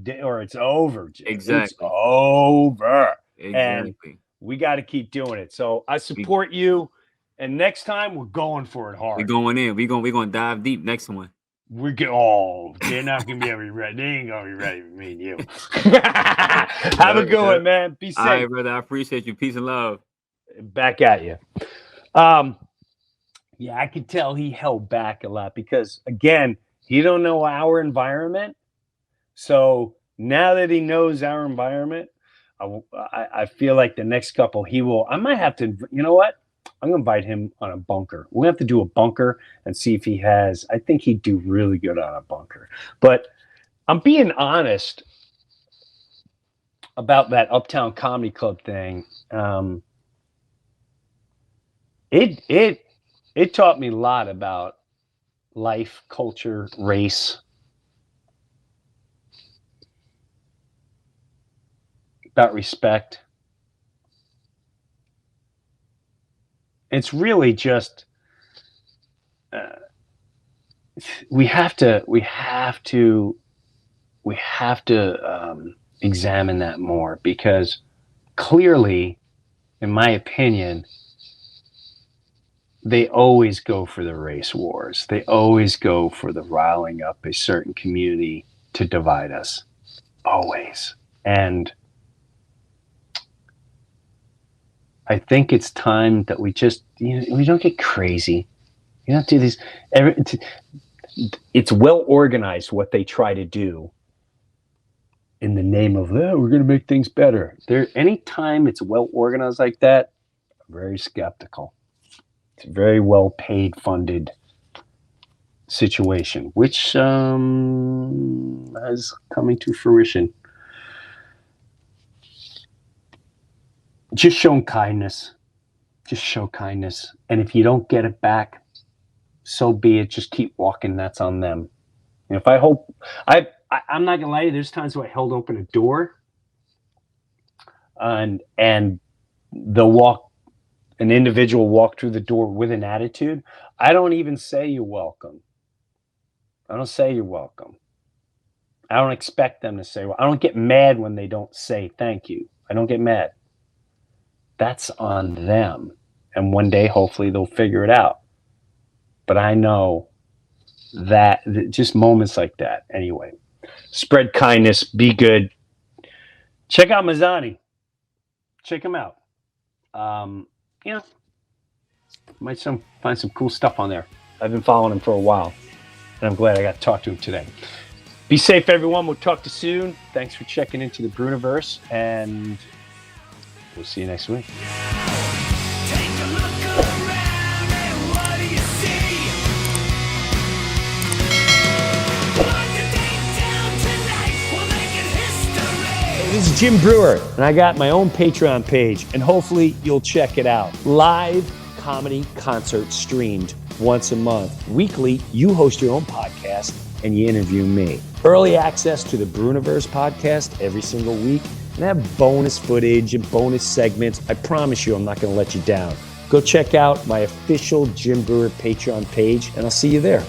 it's over. Jim. Exactly. It's over. Exactly. And we got to keep doing it. So I support you. And next time we're going for it hard. We're going in. We're going to dive deep next one. They're not gonna be able to be ready. They ain't gonna be ready for me and you. Have a good one, man. Be safe. All right, brother. I appreciate you. Peace and love. Back at you. Yeah, I could tell he held back a lot because again, he don't know our environment. So now that he knows our environment, I feel like the next couple I might have to, you know what? I'm going to invite him on a bunker. We'll have to do a bunker and see if he has. I think he'd do really good on a bunker. But I'm being honest about that Uptown Comedy Club thing. It taught me a lot about life, culture, race. About respect. It's really just we have to examine that more because clearly, in my opinion, they always go for the race wars. They always go for the riling up a certain community to divide us. Always. And I think it's time that we just, we don't get crazy. You don't do these. It's well organized what they try to do in the name of, we're going to make things better. Anytime it's well organized like that, I'm very skeptical. It's a very well paid, funded situation, which is coming to fruition. Just show kindness. Just show kindness. And if you don't get it back, so be it. Just keep walking. That's on them. And if I'm not gonna lie to you, there's times where I held open a door and an individual walked through the door with an attitude. I don't even say you're welcome. I don't say you're welcome. I don't expect them to say, I don't get mad when they don't say thank you. I don't get mad. That's on them. And one day, hopefully, they'll figure it out. But I know that just moments like that. Anyway, spread kindness, be good. Check out Mazani. Check him out. Might find some cool stuff on there. I've been following him for a while, and I'm glad I got to talk to him today. Be safe, everyone. We'll talk to you soon. Thanks for checking into the Breuniverse, and we'll see you next week. This is Jim Breuer, and I got my own Patreon page, and hopefully you'll check it out. Live comedy concert streamed once a month. Weekly, you host your own podcast, and you interview me. Early access to the Breuniverse Podcast every single week, and have bonus footage and bonus segments. I promise you I'm not going to let you down. Go check out my official Jim Breuer Patreon page, and I'll see you there.